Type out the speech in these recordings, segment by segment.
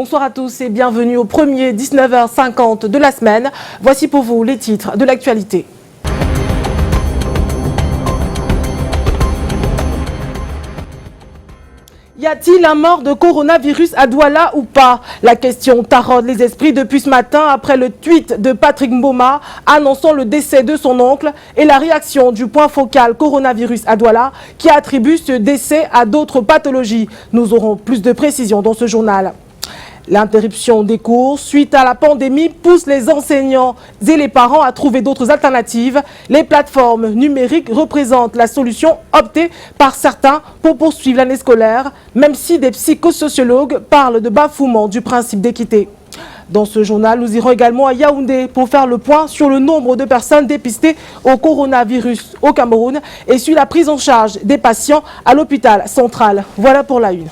Bonsoir à tous et bienvenue au premier 19h50 de la semaine. Voici pour vous les titres de l'actualité. Y a-t-il un mort de coronavirus à Douala ou pas? La question taraude les esprits depuis ce matin après le tweet de Patrick Mboma annonçant le décès de son oncle et la réaction du point focal coronavirus à Douala qui attribue ce décès à d'autres pathologies. Nous aurons plus de précisions dans ce journal. L'interruption des cours suite à la pandémie pousse les enseignants et les parents à trouver d'autres alternatives. Les plateformes numériques représentent la solution optée par certains pour poursuivre l'année scolaire, même si des psychosociologues parlent de bafouement du principe d'équité. Dans ce journal, nous irons également à Yaoundé pour faire le point sur le nombre de personnes dépistées au coronavirus au Cameroun et sur la prise en charge des patients à l'hôpital central. Voilà pour la une.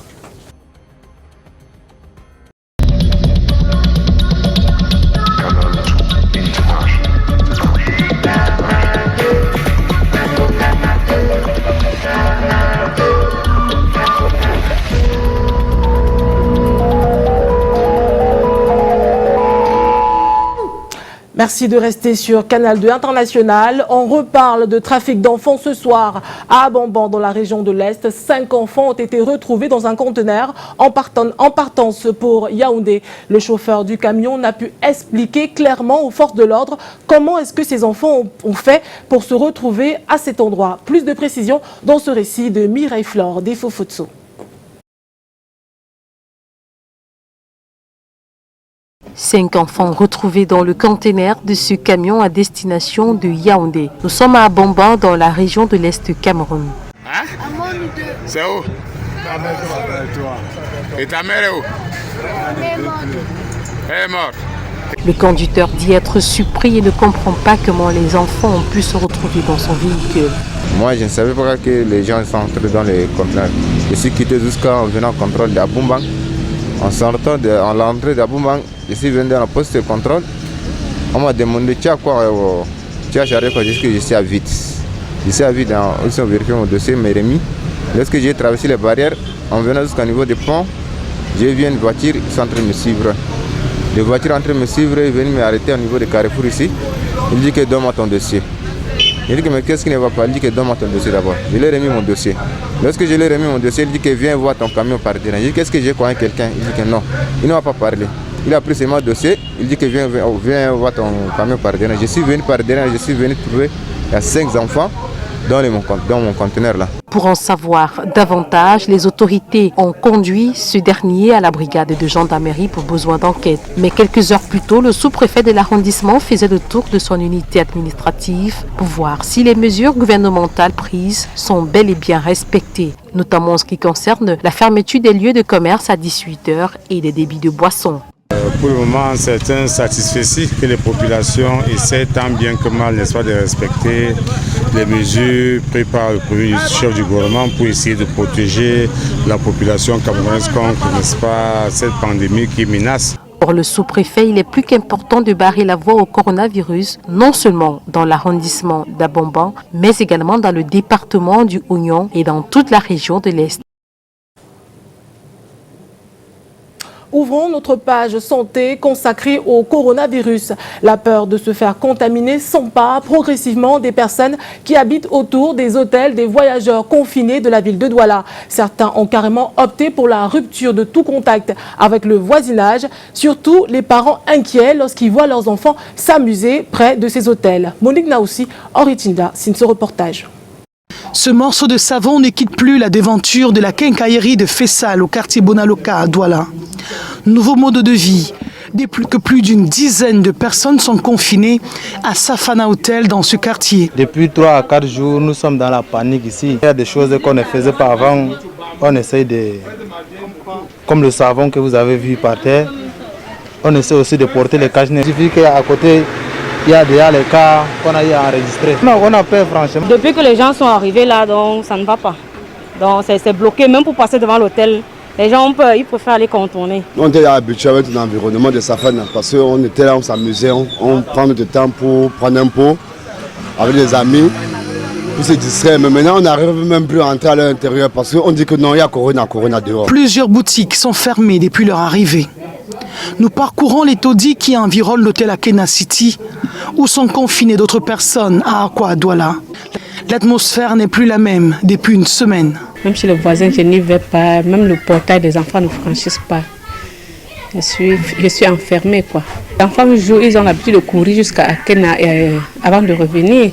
Merci de rester sur Canal 2 International. On reparle de trafic d'enfants ce soir à Abamban dans la région de l'Est. 5 enfants ont été retrouvés dans un conteneur en partance pour Yaoundé. Le chauffeur du camion n'a pu expliquer clairement aux forces de l'ordre comment est-ce que ces enfants ont fait pour se retrouver à cet endroit. Plus de précisions dans ce récit de Mireille Flore des Fofotso. 5 enfants retrouvés dans le conteneur de ce camion à destination de Yaoundé. Nous sommes à Abamban dans la région de l'Est Cameroun. Hein? C'est où? Et ta mère est où? Elle est morte. Le conducteur dit être surpris et ne comprend pas comment les enfants ont pu se retrouver dans son véhicule. Moi, je ne savais pas que les gens sont entrés dans les conteneurs. Je suis quitté jusqu'en venant au contrôle d'Abamban. En sortant de l'entrée d'Abamban, je suis venu dans la poste de contrôle. On m'a demandé tu as quoi? Tu as chargé quoi? Je dis que je suis à vide. Je suis à vide, ils ont vérifié mon dossier, mes remis. Lorsque j'ai traversé les barrières, en venant jusqu'au niveau des ponts, j'ai vu une voiture, ils sont en train de me suivre. Les voitures en train de me suivre, ils viennent m'arrêter au niveau des carrefours ici. Il dit que donne-moi ton dossier. Il dit que mais qu'est-ce qui ne va pas? Il dit que donne-moi ton dossier d'abord. Je lui ai remis mon dossier. Lorsque je lui ai remis mon dossier, il dit que viens voir ton camion par derrière. Je dis qu'est-ce que j'ai quoi quelqu'un? Il dit que non, il ne va pas parler. Il a pris seulement dossier, il dit que viens voir ton camion par derrière. Je suis venu par derrière, je suis venu trouver il y a 5 enfants dans mon conteneur là. Pour en savoir davantage, les autorités ont conduit ce dernier à la brigade de gendarmerie pour besoin d'enquête. Mais quelques heures plus tôt, le sous-préfet de l'arrondissement faisait le tour de son unité administrative pour voir si les mesures gouvernementales prises sont bel et bien respectées, notamment en ce qui concerne la fermeture des lieux de commerce à 18h et des débits de boissons. Pour le moment, c'est un satisfait que les populations essaient tant bien que mal, n'est-ce pas, de respecter les mesures prises par le premier chef du gouvernement pour essayer de protéger la population camerounaise contre, n'est-ce pas, cette pandémie qui menace. Pour le sous-préfet, il est plus qu'important de barrer la voie au coronavirus, non seulement dans l'arrondissement d'Abamban, mais également dans le département du Oignon et dans toute la région de l'Est. Ouvrons notre page santé consacrée au coronavirus. La peur de se faire contaminer s'empare progressivement des personnes qui habitent autour des hôtels des voyageurs confinés de la ville de Douala. Certains ont carrément opté pour la rupture de tout contact avec le voisinage, surtout les parents inquiets lorsqu'ils voient leurs enfants s'amuser près de ces hôtels. Monique Naoussi, Henri Tinda, signe ce reportage. Ce morceau de savon ne quitte plus la devanture de la quincaillerie de Fessal au quartier Bonaloka à Douala. Nouveau mode de vie. Plus d'une dizaine de personnes sont confinées à Safana Hotel dans ce quartier. Depuis 3 à 4 jours, nous sommes dans la panique ici. Il y a des choses qu'on ne faisait pas avant. On essaye de... Comme le savon que vous avez vu par terre, on essaie aussi de porter les cache-nez. Il suffit qu'à côté, il y a déjà les cas qu'on a eu à enregistrer. Non, on a peur franchement. Depuis que les gens sont arrivés là, donc ça ne va pas. Donc c'est bloqué, même pour passer devant l'hôtel. Les gens ont peur, ils préfèrent aller contourner. On était habitués avec l'environnement de Safana parce qu'on était là, on s'amusait, on prend notre temps pour prendre un pot avec des amis, pour se distraire. Mais maintenant, on n'arrive même plus à entrer à l'intérieur parce qu'on dit que non, il y a Corona dehors. Plusieurs boutiques sont fermées depuis leur arrivée. Nous parcourons les taudis qui environnent l'hôtel Akena City, où sont confinées d'autres personnes à Akwa Douala. L'atmosphère n'est plus la même depuis une semaine. Même chez le voisin, je n'y vais pas. Même le portail des enfants ne franchissent pas. Je suis enfermée, quoi. Les enfants, ils ont l'habitude de courir jusqu'à Akena avant de revenir.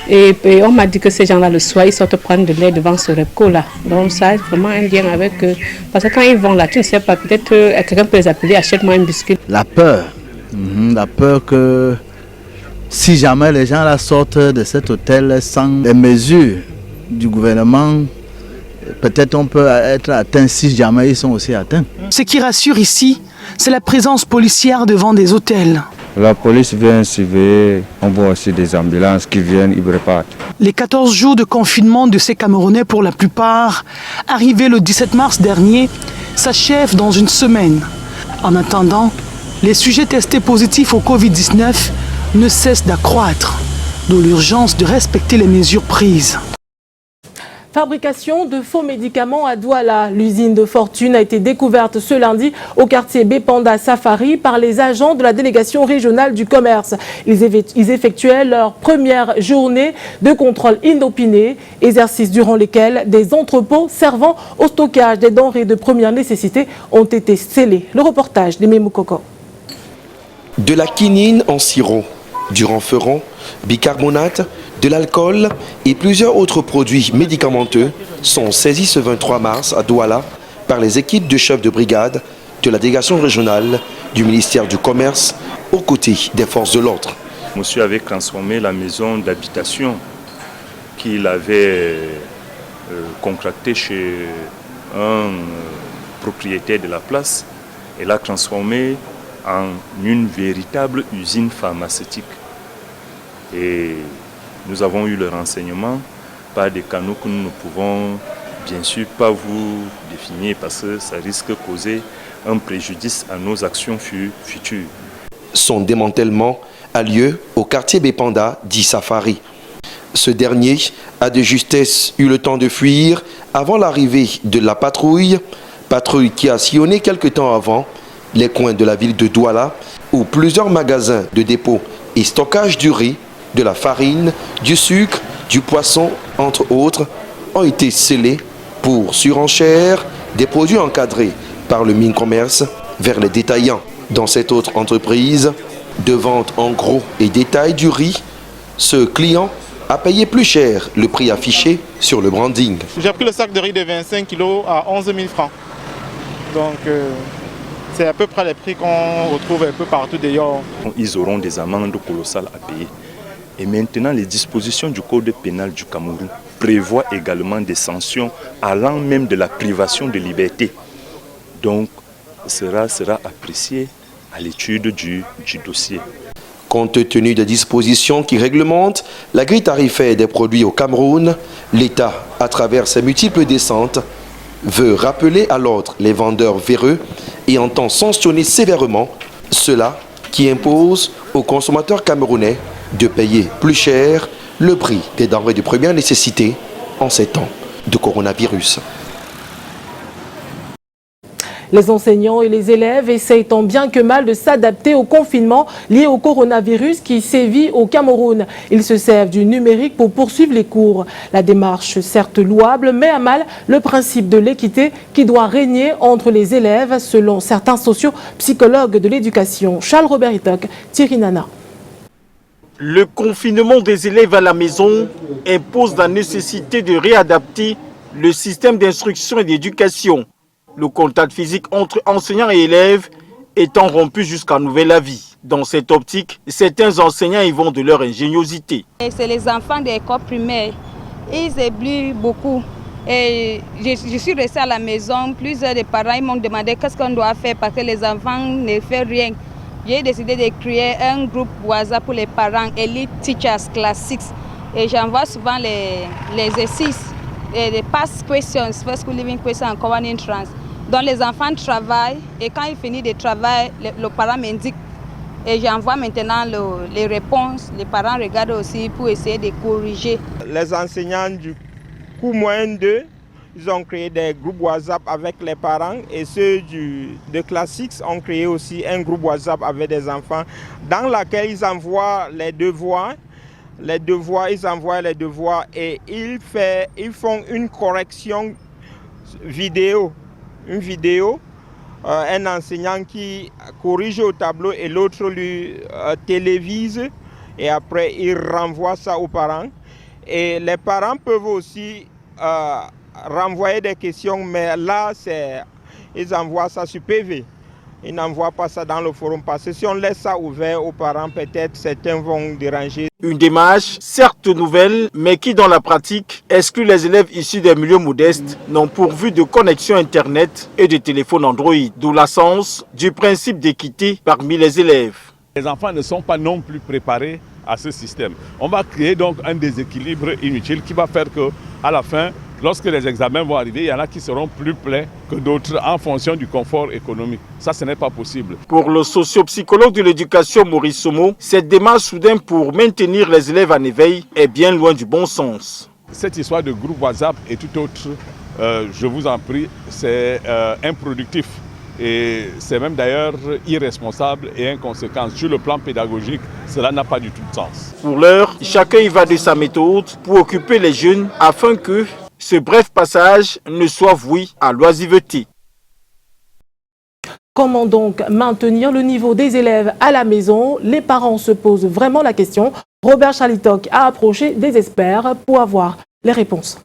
Et on m'a dit que ces gens-là, le soir, ils sortent prendre de l'air devant ce repos-là. Donc ça a vraiment un lien avec eux. Parce que quand ils vont là, tu ne sais pas, peut-être quelqu'un peut les appeler, achète-moi un biscuit. La peur que si jamais les gens là sortent de cet hôtel sans les mesures du gouvernement, peut-être on peut être atteint si jamais ils sont aussi atteints. Ce qui rassure ici, c'est la présence policière devant des hôtels. La police vient surveiller, on voit aussi des ambulances qui viennent, ils préparent. Les 14 jours de confinement de ces Camerounais, pour la plupart, arrivés le 17 mars dernier, s'achèvent dans une semaine. En attendant, les sujets testés positifs au Covid-19 ne cessent d'accroître, d'où l'urgence de respecter les mesures prises. Fabrication de faux médicaments à Douala. L'usine de fortune a été découverte ce lundi au quartier Bépanda Safari par les agents de la délégation régionale du commerce. Ils effectuaient leur première journée de contrôle inopiné, exercice durant lesquels des entrepôts servant au stockage des denrées de première nécessité ont été scellés. Le reportage d'Aimé Moukoko. De la quinine en sirop, du renferrant, bicarbonate, de l'alcool et plusieurs autres produits médicamenteux sont saisis ce 23 mars à Douala par les équipes de chefs de brigade de la délégation régionale du ministère du Commerce aux côtés des forces de l'ordre. Monsieur avait transformé la maison d'habitation qu'il avait contractée chez un propriétaire de la place et l'a transformée en une véritable usine pharmaceutique. Et nous avons eu le renseignement par des canaux que nous ne pouvons bien sûr pas vous définir parce que ça risque de causer un préjudice à nos actions futures. Son démantèlement a lieu au quartier Bépanda dit Safari. Ce dernier a de justesse eu le temps de fuir avant l'arrivée de la patrouille qui a sillonné quelque temps avant les coins de la ville de Douala où plusieurs magasins de dépôt et stockage du riz, de la farine, du sucre, du poisson, entre autres, ont été scellés pour surenchère des produits encadrés par le Mincommerce vers les détaillants. Dans cette autre entreprise de vente en gros et détail du riz, ce client a payé plus cher le prix affiché sur le branding. J'ai pris le sac de riz de 25 kg à 11 000 francs. Donc c'est à peu près les prix qu'on retrouve un peu partout d'ailleurs. Ils auront des amendes colossales à payer. Et maintenant, les dispositions du Code pénal du Cameroun prévoient également des sanctions allant même de la privation de liberté. Donc, cela sera apprécié à l'étude du dossier. Compte tenu des dispositions qui réglementent la grille tarifaire des produits au Cameroun, l'État, à travers ses multiples descentes, veut rappeler à l'ordre les vendeurs véreux et entend sanctionner sévèrement ceux-là qui imposent aux consommateurs camerounais de payer plus cher le prix des denrées de première nécessité en ces temps de coronavirus. Les enseignants et les élèves essayent tant bien que mal de s'adapter au confinement lié au coronavirus qui sévit au Cameroun. Ils se servent du numérique pour poursuivre les cours. La démarche, certes louable, met à mal le principe de l'équité qui doit régner entre les élèves, selon certains socio-psychologues de l'éducation. Charles Robert Itoc, Thierry Nana. Le confinement des élèves à la maison impose la nécessité de réadapter le système d'instruction et d'éducation. Le contact physique entre enseignants et élèves étant rompu jusqu'à nouvel avis. Dans cette optique, certains enseignants y vont de leur ingéniosité. C'est les enfants des écoles primaires. Ils éblouissent beaucoup. Et je suis restée à la maison. Plusieurs des parents m'ont demandé qu'est-ce qu'on doit faire parce que les enfants ne font rien. J'ai décidé de créer un groupe WhatsApp pour les parents, Elite Teachers Classics. Et j'envoie souvent les exercices, les past questions, first school living questions en common entrance. Donc les enfants travaillent et quand ils finissent de travail, le parent m'indique. Et j'envoie maintenant les réponses. Les parents regardent aussi pour essayer de corriger. Les enseignants du cours moyen 2 Ils ont créé des groupes WhatsApp avec les parents et ceux de classe 6 ont créé aussi un groupe WhatsApp avec des enfants dans lequel ils envoient les devoirs. Ils envoient les devoirs et ils font une correction vidéo. Un enseignant qui corrige au tableau et l'autre lui télévise et après il renvoie ça aux parents. Et les parents peuvent aussi renvoyer des questions, mais là, ils envoient ça sur PV. Ils n'envoient pas ça dans le forum parce que si on laisse ça ouvert aux parents, peut-être certains vont déranger. Une démarche certes nouvelle, mais qui dans la pratique exclut les élèves issus des milieux modestes non pourvus de connexion Internet et de téléphone Android, d'où l'absence du principe d'équité parmi les élèves. Les enfants ne sont pas non plus préparés à ce système. On va créer donc un déséquilibre inutile qui va faire qu'à la fin, lorsque les examens vont arriver, il y en a qui seront plus pleins que d'autres en fonction du confort économique. Ça, ce n'est pas possible. Pour le socio-psychologue de l'éducation Maurice Somo, cette démarche soudaine pour maintenir les élèves en éveil est bien loin du bon sens. Cette histoire de groupe WhatsApp et tout autre, je vous en prie, c'est improductif. Et c'est même d'ailleurs irresponsable et inconséquent. Sur le plan pédagogique, cela n'a pas du tout de sens. Pour l'heure, chacun y va de sa méthode pour occuper les jeunes afin que ce bref passage ne soit voué à l'oisiveté. Comment donc maintenir le niveau des élèves à la maison? Les parents se posent vraiment la question. Robert Chalitok a approché des experts pour avoir les réponses.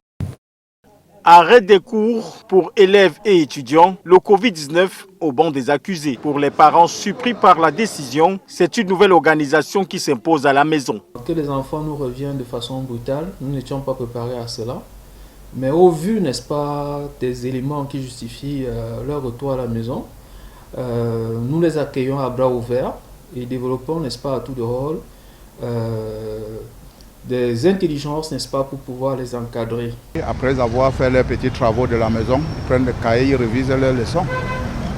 Arrêt des cours pour élèves et étudiants, le Covid-19 au banc des accusés. Pour les parents surpris par la décision, c'est une nouvelle organisation qui s'impose à la maison. Que les enfants nous reviennent de façon brutale, nous n'étions pas préparés à cela. Mais au vu, n'est-ce pas, des éléments qui justifient leur retour à la maison, nous les accueillons à bras ouverts et développons, n'est-ce pas, à tour de rôle, des intelligences, n'est-ce pas, pour pouvoir les encadrer. Après avoir fait leurs petits travaux de la maison, ils prennent le cahier, ils révisent leurs leçons.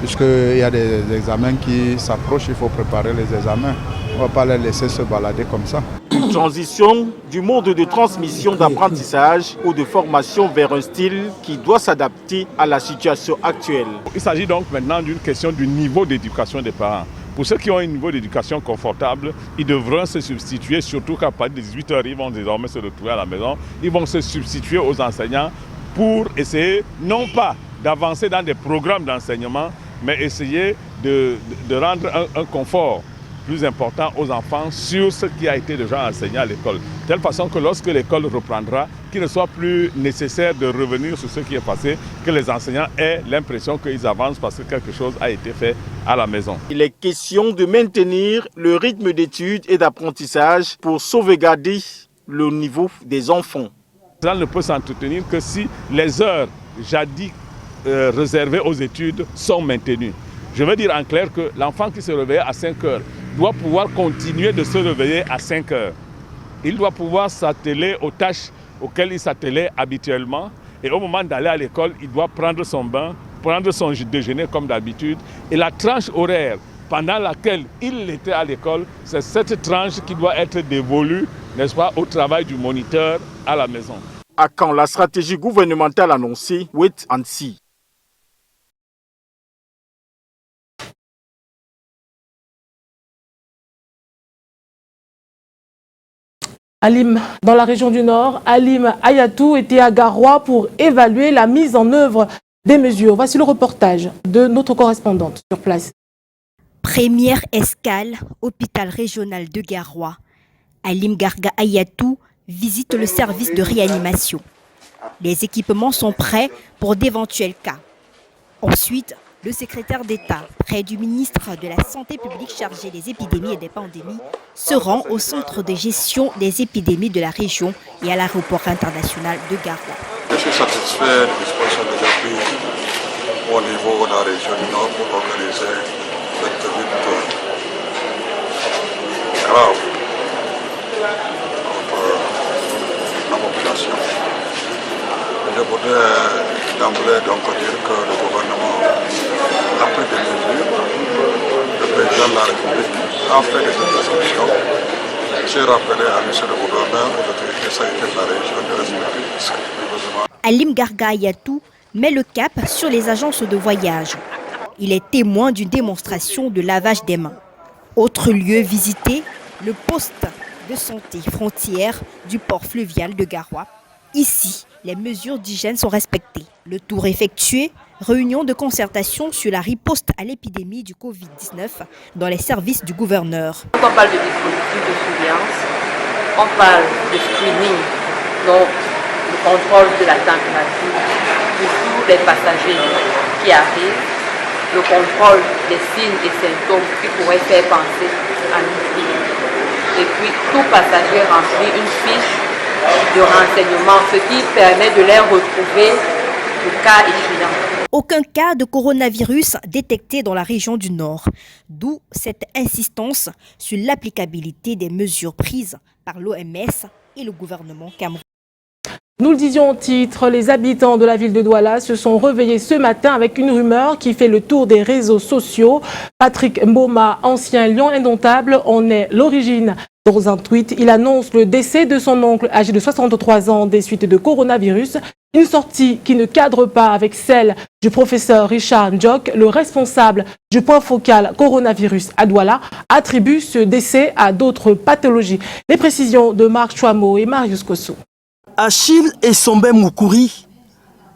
Puisqu'il y a des examens qui s'approchent, il faut préparer les examens. On ne va pas les laisser se balader comme ça. Une transition du mode de transmission d'apprentissage ou de formation vers un style qui doit s'adapter à la situation actuelle. Il s'agit donc maintenant d'une question du niveau d'éducation des parents. Pour ceux qui ont un niveau d'éducation confortable, ils devront se substituer, surtout qu'à partir de 18 h, ils vont désormais se retrouver à la maison. Ils vont se substituer aux enseignants pour essayer, non pas d'avancer dans des programmes d'enseignement, mais essayer de rendre un confort plus important aux enfants sur ce qui a été déjà enseigné à l'école. De telle façon que lorsque l'école reprendra, qu'il ne soit plus nécessaire de revenir sur ce qui est passé, que les enseignants aient l'impression qu'ils avancent parce que quelque chose a été fait à la maison. Il est question de maintenir le rythme d'études et d'apprentissage pour sauvegarder le niveau des enfants. Cela ne peut s'entretenir que si les heures jadis réservées aux études sont maintenues. Je veux dire en clair que l'enfant qui se réveille à 5 heures doit pouvoir continuer de se réveiller à 5 heures. Il doit pouvoir s'atteler aux tâches auxquelles il s'attelait habituellement. Et au moment d'aller à l'école, il doit prendre son bain, prendre son déjeuner comme d'habitude. Et la tranche horaire pendant laquelle il était à l'école, c'est cette tranche qui doit être dévolue, n'est-ce pas, au travail du moniteur à la maison. À quand la stratégie gouvernementale annoncée, wait and see. Alim, dans la région du Nord, Alim Ayatou était à Garoua pour évaluer la mise en œuvre des mesures. Voici le reportage de notre correspondante sur place. Première escale, hôpital régional de Garoua. Alim Garga Ayatou visite le service de réanimation. Les équipements sont prêts pour d'éventuels cas. Ensuite, le secrétaire d'État, près du ministre de la Santé publique chargé des épidémies et des pandémies, se rend au centre de gestion des épidémies de la région et à l'aéroport international de Garoua. Je suis satisfait des dispositions déjà prises au niveau de la région du Nord pour organiser cette lutte grave contre la population. Je voudrais d'emblée donc dire que le gouvernement a pris des mesures. Le président de la République a fait des instructions. J'ai rappelé à M. le gouverneur aux autorités sanitaires de la région de respecter ce besoin. Alim Garga Ayatou met le cap sur les agences de voyage. Il est témoin d'une démonstration de lavage des mains. Autre lieu visité, le poste de santé frontière du port fluvial de Garoua. Ici, les mesures d'hygiène sont respectées. Le tour effectué, réunion de concertation sur la riposte à l'épidémie du Covid-19 dans les services du gouverneur. Quand on parle de dispositifs de surveillance, on parle de screening, donc le contrôle de la température de tous les passagers qui arrivent, le contrôle des signes et symptômes qui pourraient faire penser à une fiche. Et puis tout passager remplit une fiche de renseignement, ce qui permet de les retrouver au cas échéant. Aucun cas de coronavirus détecté dans la région du Nord, d'où cette insistance sur l'applicabilité des mesures prises par l'OMS et le gouvernement camerounais. Nous le disions au titre, les habitants de la ville de Douala se sont réveillés ce matin avec une rumeur qui fait le tour des réseaux sociaux. Patrick Mboma, ancien lion indomptable, en est l'origine. Dans un tweet, il annonce le décès de son oncle âgé de 63 ans des suites de coronavirus. Une sortie qui ne cadre pas avec celle du professeur Richard Njok, le responsable du point focal coronavirus à Douala, attribue ce décès à d'autres pathologies. Les précisions de Marc Chouamo et Marius Kosso. Achille Essombe Moukouri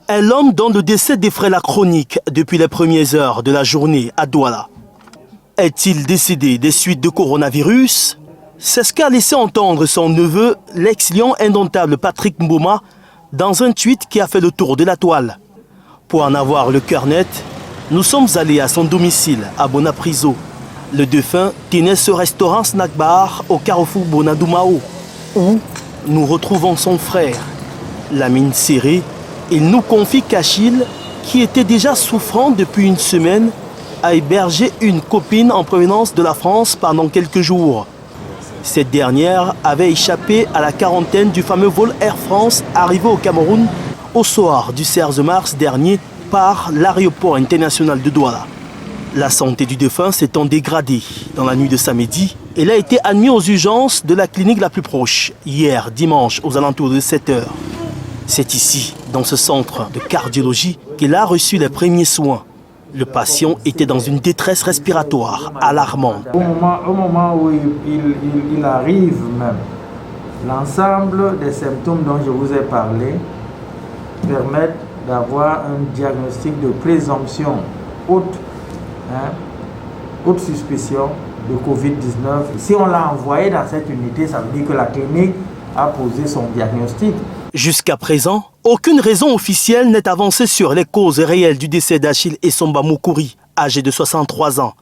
est l'homme dont le décès défraie la chronique depuis les premières heures de la journée à Douala. Est-il décédé des suites de coronavirus? C'est ce qu'a laissé entendre son neveu, l'ex-lion indomptable Patrick Mboma, dans un tweet qui a fait le tour de la toile. Pour en avoir le cœur net, nous sommes allés à son domicile à Bonapriso. Le défunt tenait ce restaurant snack bar au carrefour Bonadoumao, où nous retrouvons son frère. La mine serrée, il nous confie qu'Achille, qui était déjà souffrant depuis une semaine, a hébergé une copine en provenance de la France pendant quelques jours. Cette dernière avait échappé à la quarantaine du fameux vol Air France arrivé au Cameroun au soir du 16 mars dernier par l'aéroport international de Douala. La santé du défunt s'étant dégradée dans la nuit de samedi, il a été admis aux urgences de la clinique la plus proche, hier dimanche aux alentours de 7 h. C'est ici, dans ce centre de cardiologie, qu'il a reçu les premiers soins. Le patient était dans une détresse respiratoire alarmante. Au moment où il arrive même, l'ensemble des symptômes dont je vous ai parlé permettent d'avoir un diagnostic de présomption haute suspicion de Covid-19. Si on l'a envoyé dans cette unité, ça veut dire que la clinique a posé son diagnostic. Jusqu'à présent, aucune raison officielle n'est avancée sur les causes réelles du décès d'Achille Essombe Moukouri, âgé de 63 ans.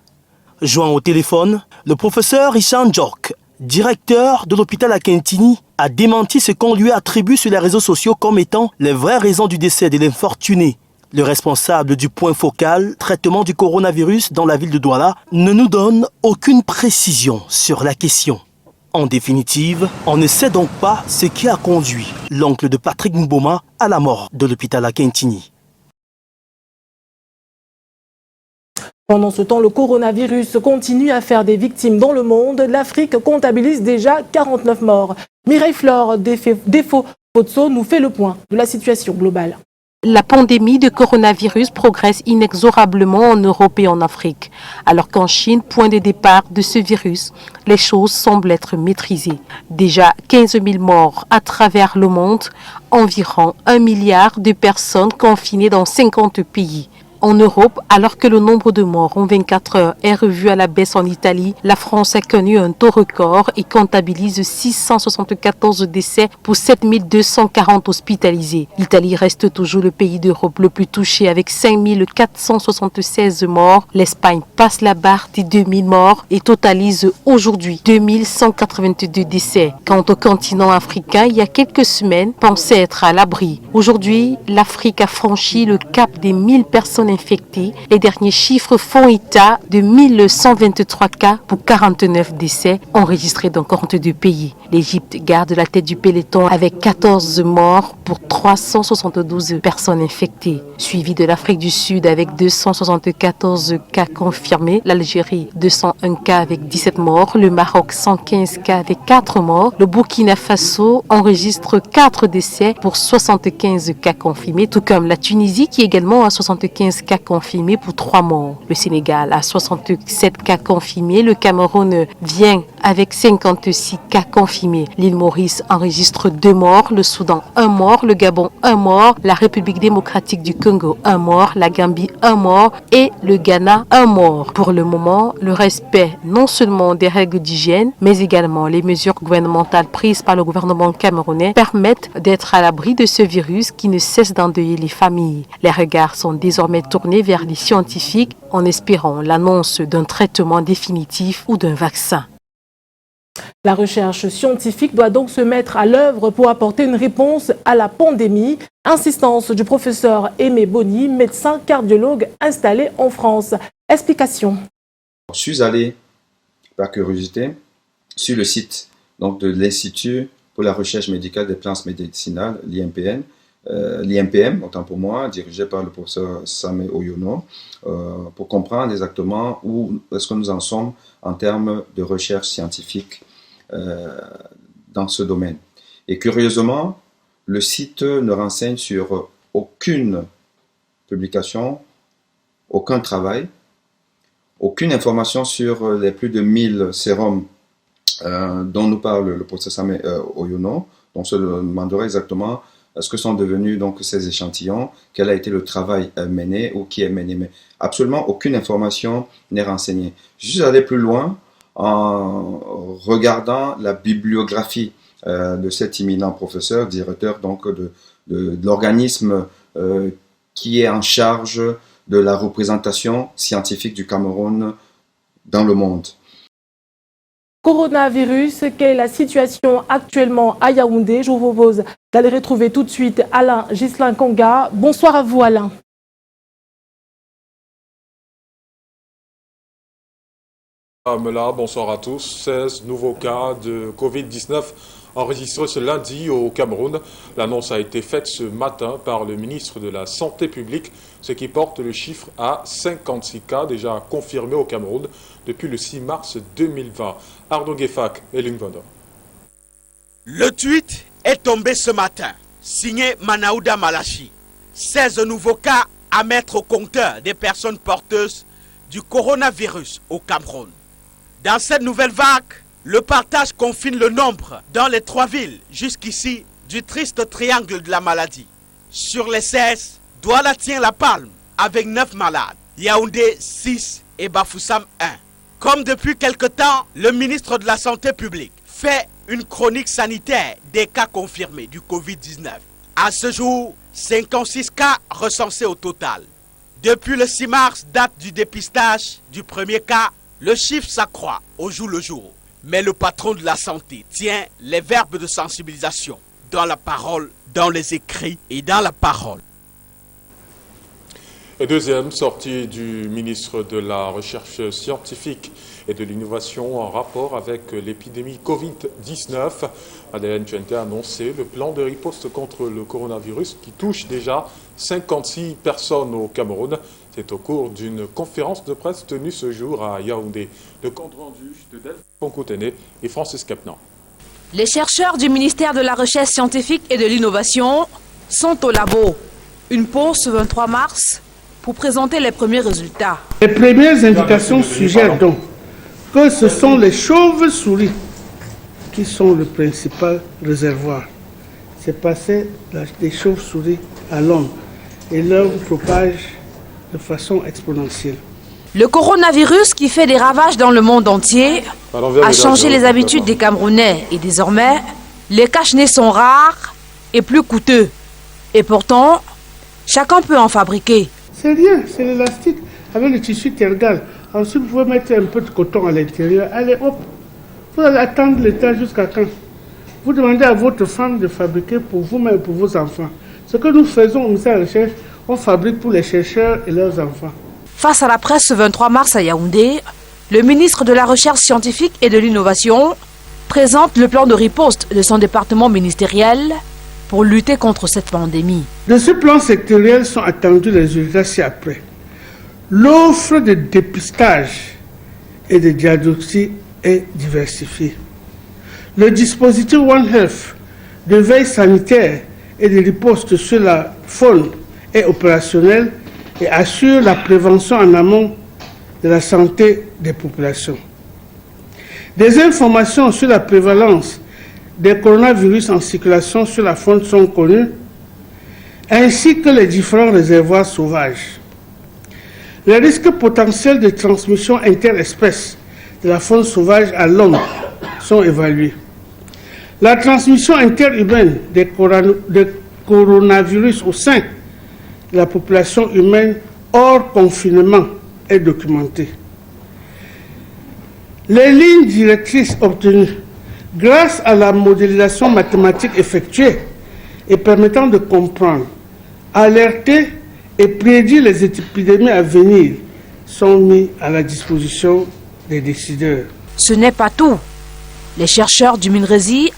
Joint au téléphone, le professeur Richard Njok, directeur de l'hôpital à Kintini, a démenti ce qu'on lui attribue sur les réseaux sociaux comme étant les vraies raisons du décès de l'infortuné. Le responsable du point focal traitement du coronavirus dans la ville de Douala ne nous donne aucune précision sur la question. En définitive, on ne sait donc pas ce qui a conduit l'oncle de Patrick Mboma à la mort de l'hôpital à Kintini. Pendant ce temps, le coronavirus continue à faire des victimes dans le monde. L'Afrique comptabilise déjà 49 morts. Mireille Flore Defo-Potso nous fait le point de la situation globale. La pandémie de coronavirus progresse inexorablement en Europe et en Afrique. Alors qu'en Chine, point de départ de ce virus, les choses semblent être maîtrisées. Déjà 15 000 morts à travers le monde, environ 1 milliard de personnes confinées dans 50 pays. En Europe, alors que le nombre de morts en 24 heures est revu à la baisse en Italie, la France a connu un taux record et comptabilise 674 décès pour 7240 hospitalisés. L'Italie reste toujours le pays d'Europe le plus touché avec 5476 morts. L'Espagne passe la barre des 2000 morts et totalise aujourd'hui 2182 décès. Quant au continent africain, il y a quelques semaines, pensait être à l'abri. Aujourd'hui, l'Afrique a franchi le cap des 1000 personnes infectés. Les derniers chiffres font état de 1123 cas pour 49 décès enregistrés dans 42 pays. L'Égypte garde la tête du peloton avec 14 morts pour 30 372 personnes infectées, suivi de l'Afrique du Sud avec 274 cas confirmés, l'Algérie 201 cas avec 17 morts, le Maroc 115 cas avec 4 morts, le Burkina Faso enregistre 4 décès pour 75 cas confirmés, tout comme la Tunisie qui également a 75 cas confirmés pour 3 morts. Le Sénégal a 67 cas confirmés, le Cameroun vient avec 56 cas confirmés, l'île Maurice enregistre 2 morts, le Soudan 1 mort, le Gabon 1 mort, la République démocratique du Congo 1 mort, la Gambie 1 mort et le Ghana 1 mort. Pour le moment, le respect non seulement des règles d'hygiène, mais également les mesures gouvernementales prises par le gouvernement camerounais permettent d'être à l'abri de ce virus qui ne cesse d'endeuiller les familles. Les regards sont désormais tournés vers les scientifiques en espérant l'annonce d'un traitement définitif ou d'un vaccin. La recherche scientifique doit donc se mettre à l'œuvre pour apporter une réponse à la pandémie. Insistance du professeur Aimé Bonny, médecin cardiologue installé en France. Explication. Je suis allé, par curiosité, sur le site donc, de l'Institut pour la recherche médicale des plantes médicinales, l'IMPM, autant pour moi, dirigé par le professeur Samé Oyono, pour comprendre exactement où est-ce que nous en sommes en termes de recherche scientifique dans ce domaine. Et curieusement, le site ne renseigne sur aucune publication, aucun travail, aucune information sur les plus de 1000 sérums dont nous parle le professeur Samé Oyono. Donc, on se demanderait exactement ce que sont devenus donc, ces échantillons, quel a été le travail mené ou qui est mené. Mais absolument aucune information n'est renseignée. Je suis allé plus loin en regardant la bibliographie de cet éminent professeur, directeur donc, de l'organisme qui est en charge de la représentation scientifique du Cameroun dans le monde. Coronavirus, quelle est la situation actuellement à Yaoundé? Je vous propose d'aller retrouver tout de suite Alain Ghislain Konga. Bonsoir à vous Alain. Bonsoir à tous. 16 nouveaux cas de Covid-19 enregistrés ce lundi au Cameroun. L'annonce a été faite ce matin par le ministre de la Santé publique, ce qui porte le chiffre à 56 cas déjà confirmés au Cameroun depuis le 6 mars 2020. Ardo Gefak et Lungvondo. Le tweet est tombé ce matin, signé Manaouda Malachi. 16 nouveaux cas à mettre au compteur des personnes porteuses du coronavirus au Cameroun. Dans cette nouvelle vague, le partage confine le nombre dans les 3 villes jusqu'ici du triste triangle de la maladie. Sur les 16, Douala tient la palme avec 9 malades, Yaoundé 6 et Bafoussam 1. Comme depuis quelque temps, le ministre de la Santé publique fait une chronique sanitaire des cas confirmés du Covid-19. À ce jour, 56 cas recensés au total. Depuis le 6 mars, date du dépistage du premier cas, le chiffre s'accroît au jour le jour. Mais le patron de la santé tient les verbes de sensibilisation dans la parole, dans les écrits et dans la parole. Et deuxième sortie du ministre de la Recherche scientifique et de l'innovation en rapport avec l'épidémie Covid-19. ADN Tuente a annoncé le plan de riposte contre le coronavirus qui touche déjà 56 personnes au Cameroun. C'est au cours d'une conférence de presse tenue ce jour à Yaoundé. Le compte rendu de Delphine Ponkoutene et Francis Kepnan. Les chercheurs du ministère de la Recherche scientifique et de l'innovation sont au labo. Une pause ce 23 mars pour présenter les premiers résultats. Les premières indications suggèrent donc que ce sont les chauves-souris qui sont le principal réservoir. C'est passer des chauves-souris à l'homme et leur propage de façon exponentielle. Le coronavirus qui fait des ravages dans le monde entier a changé les habitudes des Camerounais et désormais, les cache-nez sont rares et plus coûteux. Et pourtant, chacun peut en fabriquer. C'est rien, c'est l'élastique avec le tissu tergal. Ensuite, vous pouvez mettre un peu de coton à l'intérieur. Allez, hop, vous allez attendre l'état jusqu'à quand? Vous demandez à votre femme de fabriquer pour vous-même et pour vos enfants. Ce que nous faisons au ministère de la Recherche, on fabrique pour les chercheurs et leurs enfants. Face à la presse ce 23 mars à Yaoundé, le ministre de la Recherche scientifique et de l'innovation présente le plan de riposte de son département ministériel pour lutter contre cette pandémie. De ce plan sectoriel sont attendus les résultats ci-après. L'offre de dépistage et de diagnostic est diversifiée. Le dispositif One Health de veille sanitaire et de riposte sur la faune est opérationnel et assure la prévention en amont de la santé des populations. Des informations sur la prévalence des coronavirus en circulation sur la faune sont connues, ainsi que les différents réservoirs sauvages. Les risques potentiels de transmission interespèces de la faune sauvage à l'homme sont évalués. La transmission interhumaine des coronavirus au sein de la population humaine hors confinement est documentée. Les lignes directrices obtenues grâce à la modélisation mathématique effectuée et permettant de comprendre, alerter et prédire les épidémies à venir sont mises à la disposition des décideurs. Ce n'est pas tout. Les chercheurs du MINRESI,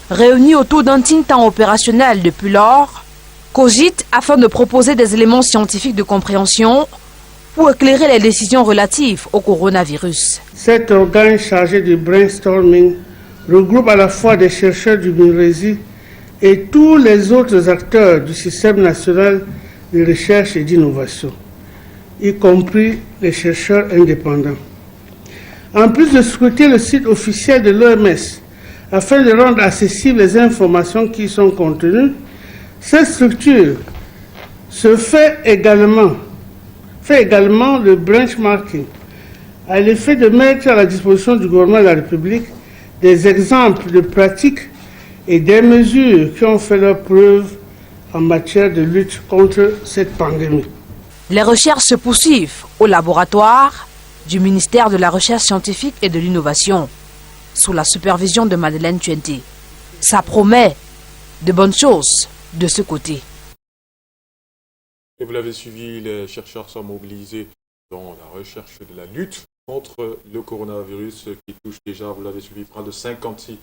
réunis autour d'un think tank opérationnel depuis lors, cogitent afin de proposer des éléments scientifiques de compréhension pour éclairer les décisions relatives au coronavirus. Cet organe chargé de brainstorming regroupe à la fois des chercheurs du MINRESI et tous les autres acteurs du système national de recherche et d'innovation, y compris les chercheurs indépendants. En plus de scruter le site officiel de l'OMS afin de rendre accessibles les informations qui y sont contenues, cette structure fait également le benchmarking à l'effet de mettre à la disposition du gouvernement de la République des exemples de pratiques et des mesures qui ont fait leur preuve en matière de lutte contre cette pandémie. Les recherches se poursuivent au laboratoire du ministère de la Recherche scientifique et de l'innovation, sous la supervision de Madeleine Tuenté. Ça promet de bonnes choses de ce côté. Et vous l'avez suivi, les chercheurs sont mobilisés dans la recherche de la lutte contre le coronavirus qui touche déjà, vous l'avez suivi, près de 56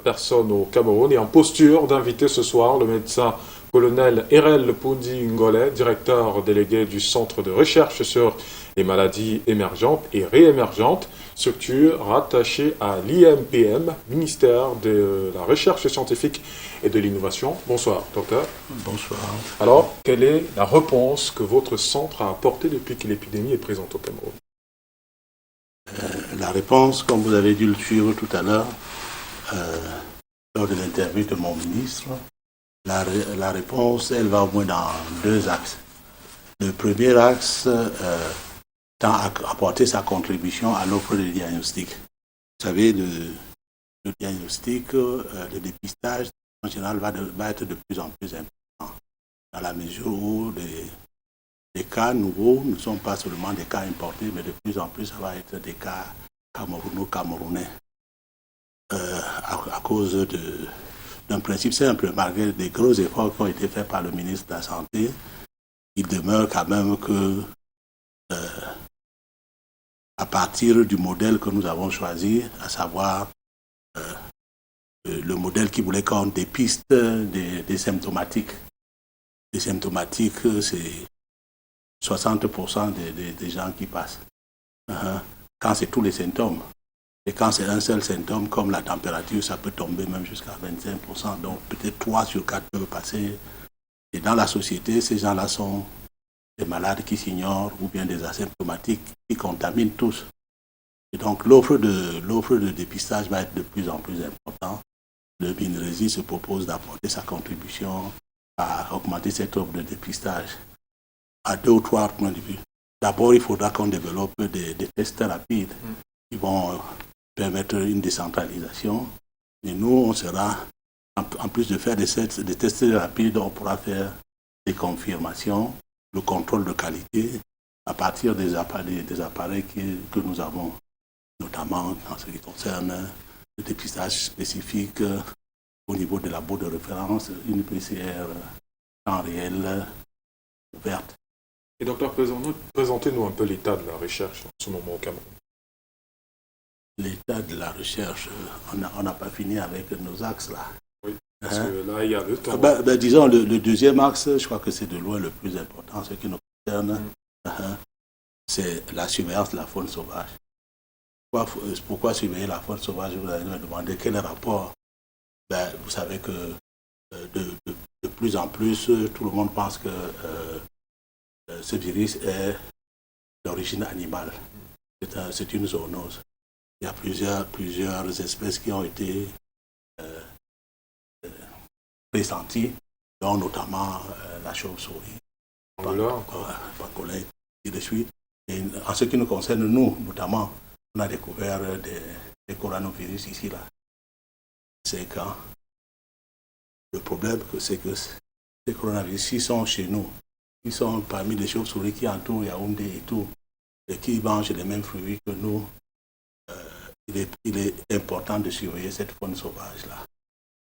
personnes au Cameroun. Et en posture d'inviter ce soir le médecin colonel Erel Poundi Ngolé, directeur délégué du Centre de recherche sur les maladies émergentes et réémergentes, structure rattachée à l'IMPM, ministère de la Recherche scientifique et de l'innovation. Bonsoir, docteur. Bonsoir. Alors, quelle est la réponse que votre centre a apportée depuis que l'épidémie est présente au Cameroun? La réponse, comme vous avez dû le suivre tout à l'heure, lors de l'interview de mon ministre, la réponse, elle va au moins dans deux axes. Le premier axe tend à apporter sa contribution à l'offre de diagnostic. Vous savez, le diagnostic, le dépistage, en général, va être de plus en plus important, dans la mesure où les cas nouveaux ne sont pas seulement des cas importés, mais de plus en plus, ça va être des cas camerounais. À cause d'un principe simple, malgré des gros efforts qui ont été faits par le ministre de la Santé, il demeure quand même que, à partir du modèle que nous avons choisi, à savoir le modèle qui voulait qu'on dépiste des symptomatiques. Les symptomatiques, c'est 60% des gens qui passent. Quand c'est tous les symptômes. Et quand c'est un seul symptôme, comme la température, ça peut tomber même jusqu'à 25%. Donc peut-être 3 sur 4 peuvent passer. Et dans la société, ces gens-là sont des malades qui s'ignorent ou bien des asymptomatiques qui contaminent tous. Et donc l'offre de dépistage va être de plus en plus importante. Le MINRESI se propose d'apporter sa contribution à augmenter cette offre de dépistage à 2 ou 3 points de vue. D'abord, il faudra qu'on développe des tests rapides qui vont permettre une décentralisation. Et nous, on sera, en plus de faire des tests rapides, on pourra faire des confirmations, le contrôle de qualité à partir des appareils que nous avons, notamment en ce qui concerne le dépistage spécifique au niveau des labos de référence, une PCR en réel ouverte. Et docteur, présentez-nous un peu l'état de la recherche en ce moment au Cameroun. L'état de la recherche, on n'a pas fini avec nos axes là. Oui. Parce que là, il y a le temps. Disons, le deuxième axe, je crois que c'est de loin le plus important, ce qui nous concerne, c'est la surveillance de la faune sauvage. Pourquoi surveiller la faune sauvage? Vous allez me demander quel est le rapport. Vous savez que de plus en plus, tout le monde pense que ce virus est d'origine animale. C'est une zoonose. Il y a plusieurs espèces qui ont été pressenties, dont notamment la chauve-souris, pangolin, et de suite. Et en ce qui nous concerne, nous, notamment, on a découvert des coronavirus ici, là. C'est quand le problème, c'est que ces coronavirus, ils sont chez nous. Ils sont parmi les chauves-souris qui entourent Yaoundé et tout, et qui mangent les mêmes fruits que nous. Il est important de surveiller cette faune sauvage-là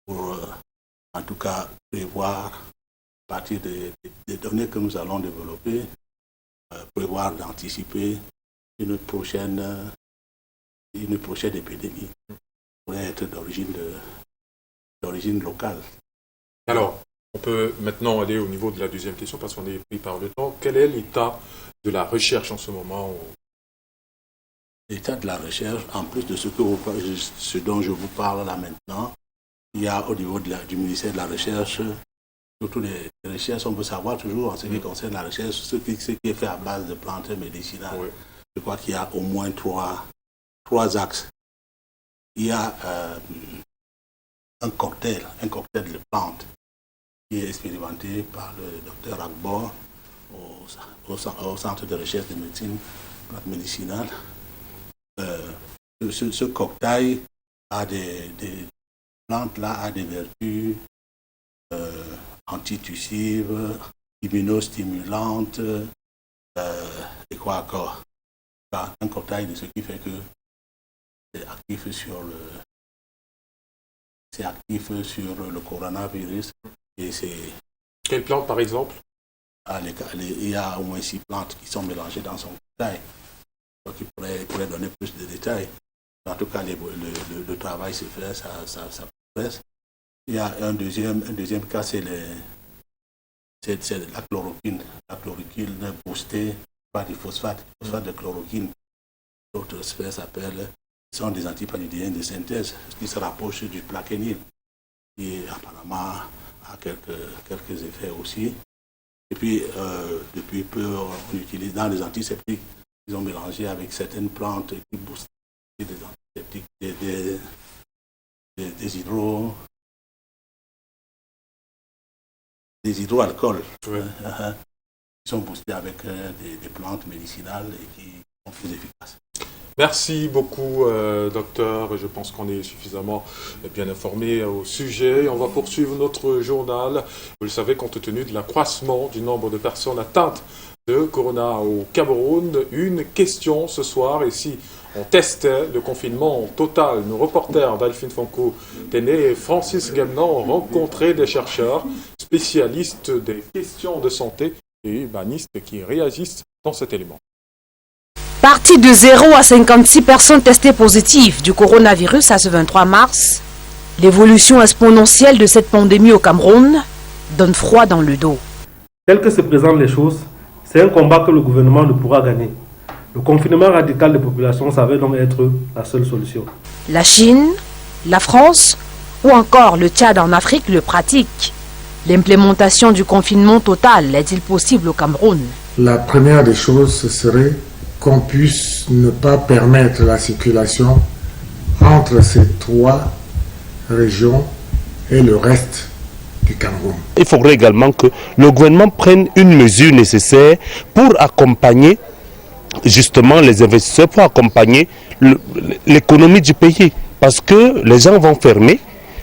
pour, en tout cas, prévoir, à partir des données que nous allons développer, prévoir d'anticiper une prochaine épidémie qui pourrait être d'origine locale. Alors, on peut maintenant aller au niveau de la deuxième question parce qu'on est pris par le temps. Quel est l'état de la recherche en ce moment? L'état de la recherche, en plus de ce dont je vous parle là maintenant, il y a au niveau du ministère de la Recherche, surtout les recherches, on peut savoir toujours en ce qui concerne la recherche, ce qui est fait à base de plantes médicinales. Oui. Je crois qu'il y a au moins trois axes. Il y a un cocktail de plantes qui est expérimenté par le docteur Agbor au Centre de recherche de médecine médicinale. Ce cocktail a des plantes-là a des vertus antitussives, immunostimulantes, et quoi encore. Un cocktail de ce qui fait que c'est actif sur le coronavirus. Et c'est... Quelles plantes par exemple? Il y a au moins 6 plantes qui sont mélangées dans son cocktail. Donc il pourrait donner plus de détails. En tout cas, le travail se fait, ça progresse. Il y a un deuxième cas, c'est la chloroquine. La chloroquine boostée par du phosphate de chloroquine. D'autres espèces sont des antipaludéens de synthèse qui se rapprochent du plaquenil, qui apparemment a quelques effets aussi. Et puis, depuis peu, on utilise dans les antiseptiques, ils ont mélangé avec certaines plantes qui boostent des antiseptiques, des hydroalcools. Oui. Qui sont boostés avec des plantes médicinales et qui sont plus efficaces. Merci beaucoup, docteur. Je pense qu'on est suffisamment bien informé au sujet. On va poursuivre notre journal. Vous le savez, compte tenu de l'accroissement du nombre de personnes atteintes de corona au Cameroun, une question ce soir. Et si on testait le confinement total, nos reporters Delphine Fonko-Téné et Francis Gemnan ont rencontré des chercheurs spécialistes des questions de santé et urbanistes qui réagissent dans cet élément. Parti de 0 à 56 personnes testées positives du coronavirus à ce 23 mars, l'évolution exponentielle de cette pandémie au Cameroun donne froid dans le dos. Tel que se présentent les choses, c'est un combat que le gouvernement ne pourra gagner. Le confinement radical des populations savait donc être la seule solution. La Chine, la France ou encore le Tchad en Afrique le pratiquent. L'implémentation du confinement total est-il possible au Cameroun? La première des choses, ce serait qu'on puisse ne pas permettre la circulation entre ces 3 régions et le reste du Cameroun. Il faudrait également que le gouvernement prenne une mesure nécessaire pour accompagner justement les investisseurs, pour accompagner l'économie du pays. Parce que les gens vont fermer,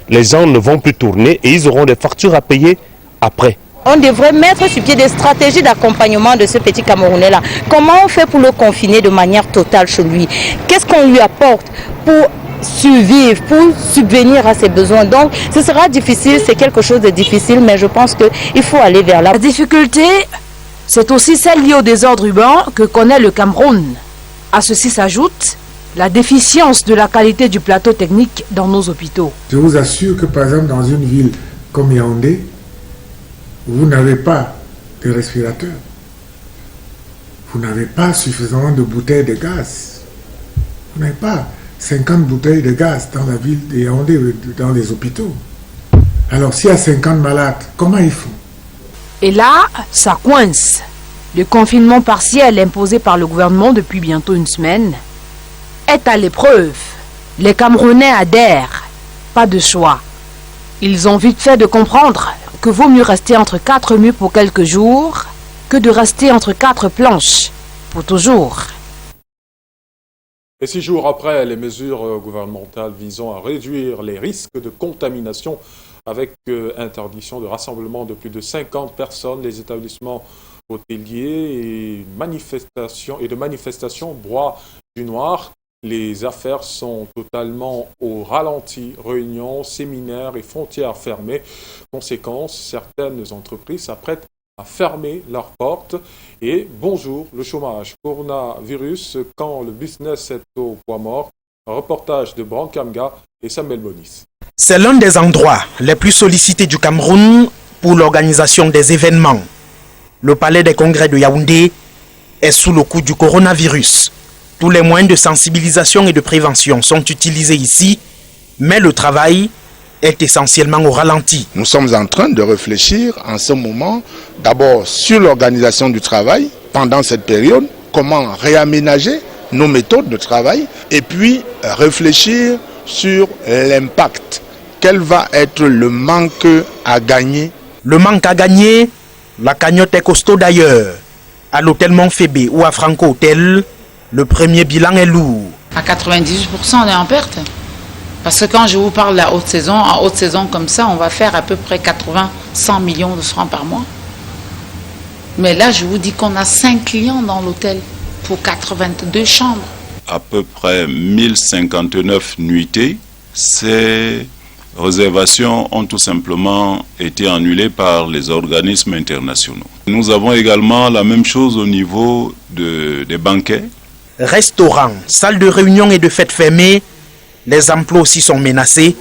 les gens ne vont plus tourner et ils auront des factures à payer après. On devrait mettre sur pied des stratégies d'accompagnement de ce petit Camerounais-là. Comment on fait pour le confiner de manière totale chez lui? Qu'est-ce qu'on lui apporte pour survivre, pour subvenir à ses besoins? Donc, ce sera difficile, c'est quelque chose de difficile, mais je pense qu'il faut aller vers là. La difficulté, c'est aussi celle liée au désordre urbain que connaît le Cameroun. À ceci s'ajoute la déficience de la qualité du plateau technique dans nos hôpitaux. Je vous assure que par exemple dans une ville comme Yaoundé, vous n'avez pas de respirateurs. Vous n'avez pas suffisamment de bouteilles de gaz. Vous n'avez pas 50 bouteilles de gaz dans la ville de Yaoundé, dans les hôpitaux. Alors s'il y a 50 malades, comment ils font? Et là, ça coince. Le confinement partiel imposé par le gouvernement depuis bientôt une semaine est à l'épreuve. Les Camerounais adhèrent. Pas de choix. Ils ont vite fait de comprendre que vaut mieux rester entre 4 murs pour quelques jours que de rester entre 4 planches pour toujours. Et 6 jours après les mesures gouvernementales visant à réduire les risques de contamination avec interdiction de rassemblement de plus de 50 personnes, les établissements hôteliers et de manifestations broient du noir. Les affaires sont totalement au ralenti. Réunions, séminaires et frontières fermées. Conséquence, certaines entreprises s'apprêtent à fermer leurs portes. Et bonjour, le chômage. Coronavirus, quand le business est au point mort. Un reportage de Brankamga et Samuel Bonis. C'est l'un des endroits les plus sollicités du Cameroun pour l'organisation des événements. Le palais des congrès de Yaoundé est sous le coup du coronavirus. Tous les moyens de sensibilisation et de prévention sont utilisés ici, mais le travail est essentiellement au ralenti. Nous sommes en train de réfléchir en ce moment, d'abord sur l'organisation du travail pendant cette période, comment réaménager nos méthodes de travail, et puis réfléchir sur l'impact. Quel va être le manque à gagner? Le manque à gagner, la cagnotte est costaud d'ailleurs. À l'hôtel Montfébé ou à Franco Hôtel, le premier bilan est lourd. À 98%, on est en perte. Parce que quand je vous parle de la haute saison, en haute saison comme ça, on va faire à peu près 80-100 millions de francs par mois. Mais là, je vous dis qu'on a 5 clients dans l'hôtel pour 82 chambres. À peu près 1059 nuitées. Ces réservations ont tout simplement été annulées par les organismes internationaux. Nous avons également la même chose au niveau des banquets. Restaurants, salles de réunion et de fêtes fermées, les emplois aussi sont menacés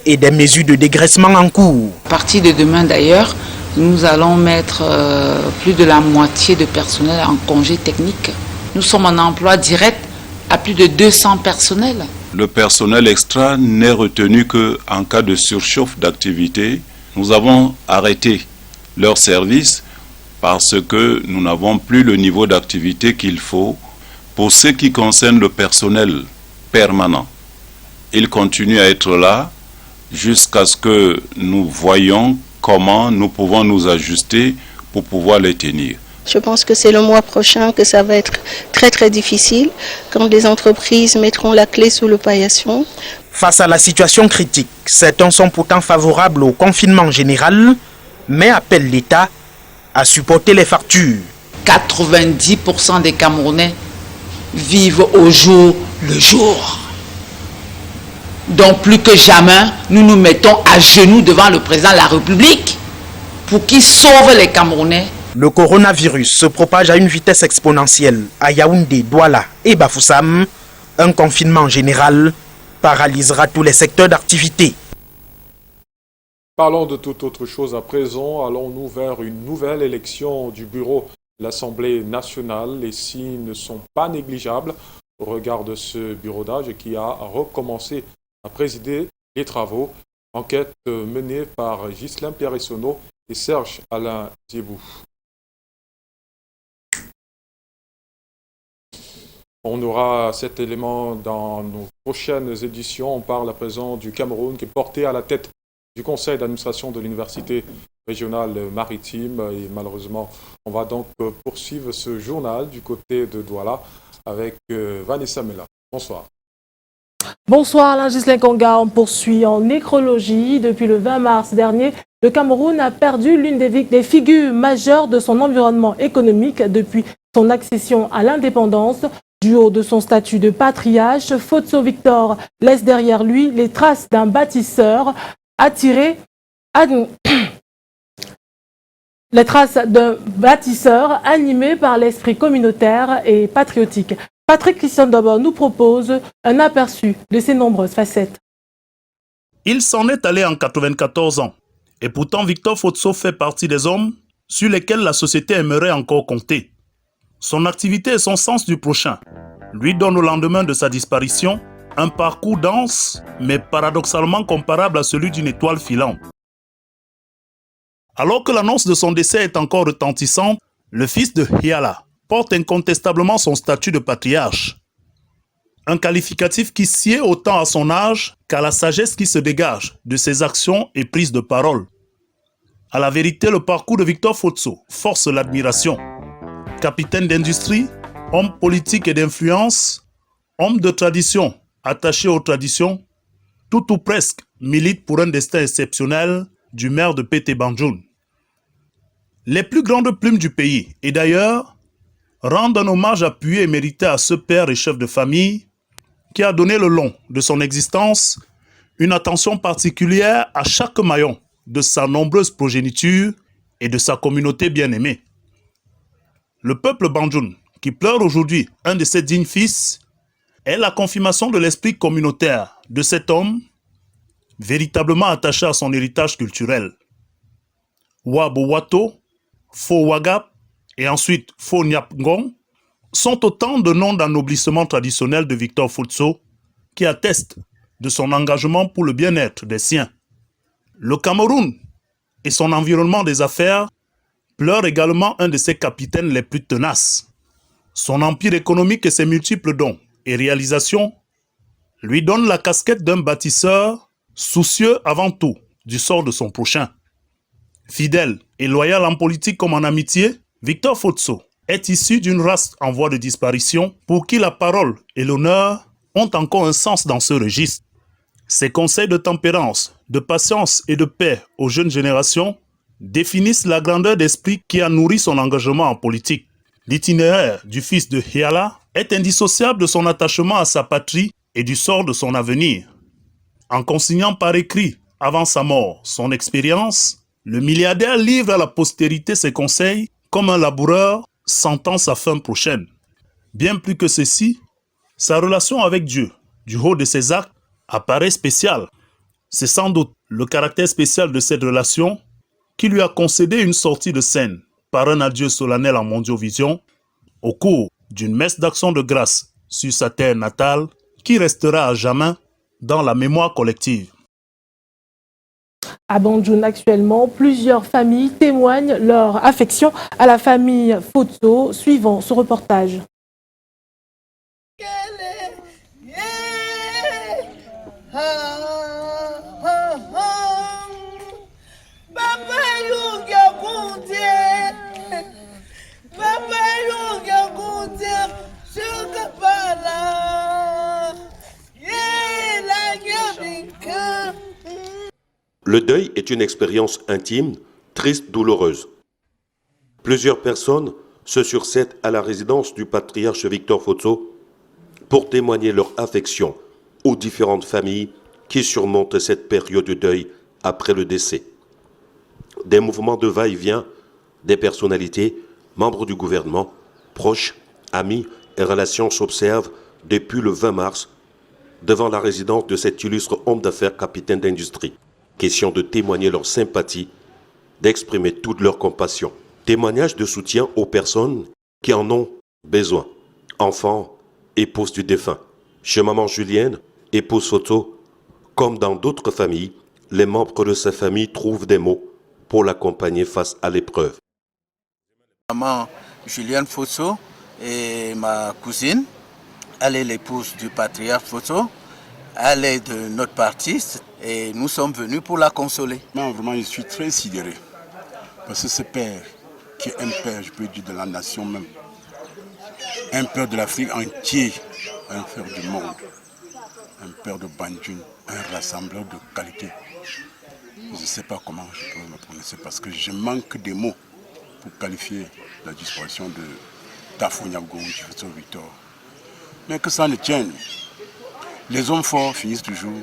et des mesures de dégraissement en cours. À partir de demain d'ailleurs, nous allons mettre plus de la moitié de personnel en congé technique. Nous sommes en emploi direct à plus de 200 personnels. Le personnel extra n'est retenu qu'en cas de surchauffe d'activité. Nous avons arrêté leur service parce que nous n'avons plus le niveau d'activité qu'il faut. Pour ce qui concerne le personnel permanent, il continue à être là jusqu'à ce que nous voyions comment nous pouvons nous ajuster pour pouvoir les tenir. Je pense que c'est le mois prochain que ça va être très très difficile quand les entreprises mettront la clé sous le paillasson. Face à la situation critique, certains sont pourtant favorables au confinement général, mais appellent l'État à supporter les factures. 90% des Camerounais vivent au jour le jour. Donc plus que jamais, nous nous mettons à genoux devant le président de la République pour qu'il sauve les Camerounais. Le coronavirus se propage à une vitesse exponentielle à Yaoundé, Douala et Bafoussam. Un confinement général paralysera tous les secteurs d'activité. Parlons de toute autre chose à présent. Allons-nous vers une nouvelle élection du bureau de l'Assemblée nationale? Les signes ne sont pas négligeables au regard de ce bureau d'âge qui a recommencé à présider les travaux. Enquête menée par Ghislain Pierre-Essonneau et Serge Alain Diébou. On aura cet élément dans nos prochaines éditions. On parle à présent du Cameroun qui est porté à la tête du conseil d'administration de l'université régionale maritime. Et malheureusement, on va donc poursuivre ce journal du côté de Douala avec Vanessa Mela. Bonsoir. Bonsoir Alain Ghislain Conga, on poursuit en nécrologie. Depuis le 20 mars dernier, le Cameroun a perdu l'une des figures majeures de son environnement économique depuis son accession à l'indépendance. Du haut de son statut de patriarche, Fotso Victor laisse derrière lui les traces d'un bâtisseur animé par l'esprit communautaire et patriotique. Patrick Christian Dobo nous propose un aperçu de ses nombreuses facettes. Il s'en est allé en 94 ans. Et pourtant, Victor Fotso fait partie des hommes sur lesquels la société aimerait encore compter. Son activité et son sens du prochain lui donnent au lendemain de sa disparition un parcours dense, mais paradoxalement comparable à celui d'une étoile filante. Alors que l'annonce de son décès est encore retentissante, le fils de Hiala porte incontestablement son statut de patriarche. Un qualificatif qui sied autant à son âge qu'à la sagesse qui se dégage de ses actions et prises de parole. À la vérité, le parcours de Victor Fotso force l'admiration. Capitaine d'industrie, homme politique et d'influence, homme de tradition, attaché aux traditions, tout ou presque milite pour un destin exceptionnel du maire de Pété Banjoun. Les plus grandes plumes du pays, et d'ailleurs, rendent un hommage appuyé et mérité à ce père et chef de famille qui a donné le long de son existence une attention particulière à chaque maillon de sa nombreuse progéniture et de sa communauté bien-aimée. Le peuple Banjoun, qui pleure aujourd'hui un de ses dignes fils, est la confirmation de l'esprit communautaire de cet homme, véritablement attaché à son héritage culturel. Wabo Wato, Fo Wagap et ensuite Fo Nyapngong sont autant de noms d'ennoblissement traditionnel de Victor Fotso qui attestent de son engagement pour le bien-être des siens. Le Cameroun et son environnement des affaires pleurent également un de ses capitaines les plus tenaces. Son empire économique et ses multiples dons et réalisations lui donnent la casquette d'un bâtisseur soucieux avant tout du sort de son prochain. Fidèle et loyal en politique comme en amitié, Victor Fotso est issu d'une race en voie de disparition pour qui la parole et l'honneur ont encore un sens dans ce registre. Ses conseils de tempérance, de patience et de paix aux jeunes générations définissent la grandeur d'esprit qui a nourri son engagement en politique. L'itinéraire du fils de Hiala est indissociable de son attachement à sa patrie et du sort de son avenir. En consignant par écrit, avant sa mort, son expérience, le milliardaire livre à la postérité ses conseils comme un laboureur sentant sa fin prochaine. Bien plus que ceci, sa relation avec Dieu, du haut de ses actes, apparaît spéciale. C'est sans doute le caractère spécial de cette relation qui lui a concédé une sortie de scène par un adieu solennel en Mondiovision au cours d'une messe d'action de grâce sur sa terre natale qui restera à jamais dans la mémoire collective. À Banjoun actuellement, plusieurs familles témoignent leur affection à la famille Fotso, suivant ce reportage. Le deuil est une expérience intime, triste, douloureuse. Plusieurs personnes se succèdent à la résidence du patriarche Victor Fotso pour témoigner leur affection aux différentes familles qui surmontent cette période de deuil après le décès. Des mouvements de va-et-vient, des personnalités, membres du gouvernement, proches, amis et relations s'observent depuis le 20 mars devant la résidence de cet illustre homme d'affaires capitaine d'industrie. Question de témoigner leur sympathie, d'exprimer toute leur compassion. Témoignage de soutien aux personnes qui en ont besoin. Enfants, épouses du défunt. Chez maman Julienne, épouse Fotso, comme dans d'autres familles, les membres de sa famille trouvent des mots pour l'accompagner face à l'épreuve. Maman Julienne Fotso est ma cousine. Elle est l'épouse du patriarche Fotso. Elle est de notre parti et nous sommes venus pour la consoler. Moi, vraiment, je suis très sidéré. Parce que ce père, qui est un père, je peux dire, de la nation même, un père de l'Afrique entière, un père du monde, un père de Banjoun, un rassembleur de qualité. Je ne sais pas comment je peux me prononcer parce que je manque de mots pour qualifier la disparition de Tafo Nyabgo ou Victor. Mais que ça ne tienne. Les hommes forts finissent toujours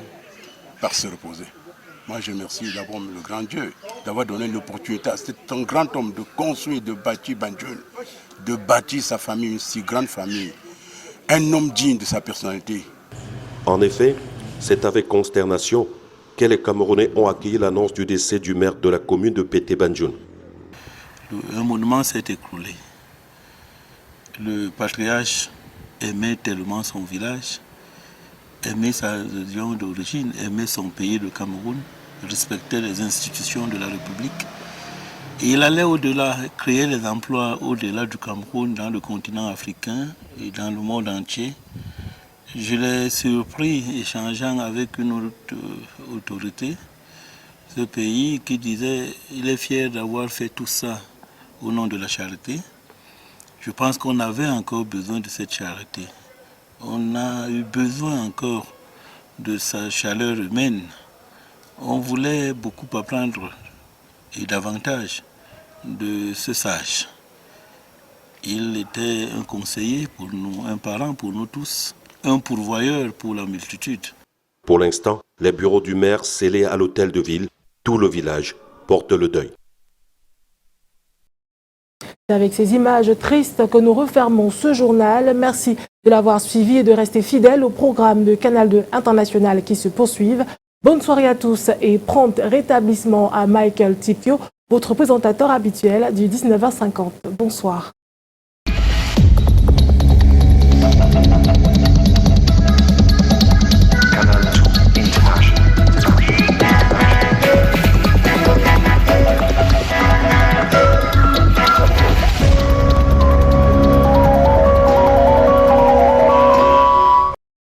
par se reposer. Moi, je remercie d'abord le grand Dieu d'avoir donné l'opportunité à cet un grand homme de construire, de bâtir Banjoun, de bâtir sa famille, une si grande famille. un homme digne de sa personnalité. En effet, c'est avec consternation que les Camerounais ont accueilli l'annonce du décès du maire de la commune de Pété-Banjoun. Un monument s'est écroulé. Le patriarche aimait tellement son village, aimait sa région d'origine, aimait son pays, le Cameroun, respectait les institutions de la République. Et il allait au-delà, créer des emplois au-delà du Cameroun, dans le continent africain et dans le monde entier. Je l'ai surpris échangeant avec une autre autorité, ce pays qui disait qu'il est fier d'avoir fait tout ça au nom de la charité. Je pense qu'on avait encore besoin de cette charité. On a eu besoin encore de sa chaleur humaine. On voulait beaucoup apprendre et davantage de ce sage. Il était un conseiller pour nous, un parent pour nous tous, un pourvoyeur pour la multitude. Pour l'instant, les bureaux du maire scellés à l'hôtel de ville, tout le village porte le deuil. C'est avec ces images tristes que nous refermons ce journal. Merci de l'avoir suivi et de rester fidèle au programme de Canal 2 International qui se poursuivent. Bonne soirée à tous et prompt rétablissement à Michael Tipio, votre présentateur habituel du 19h50. Bonsoir.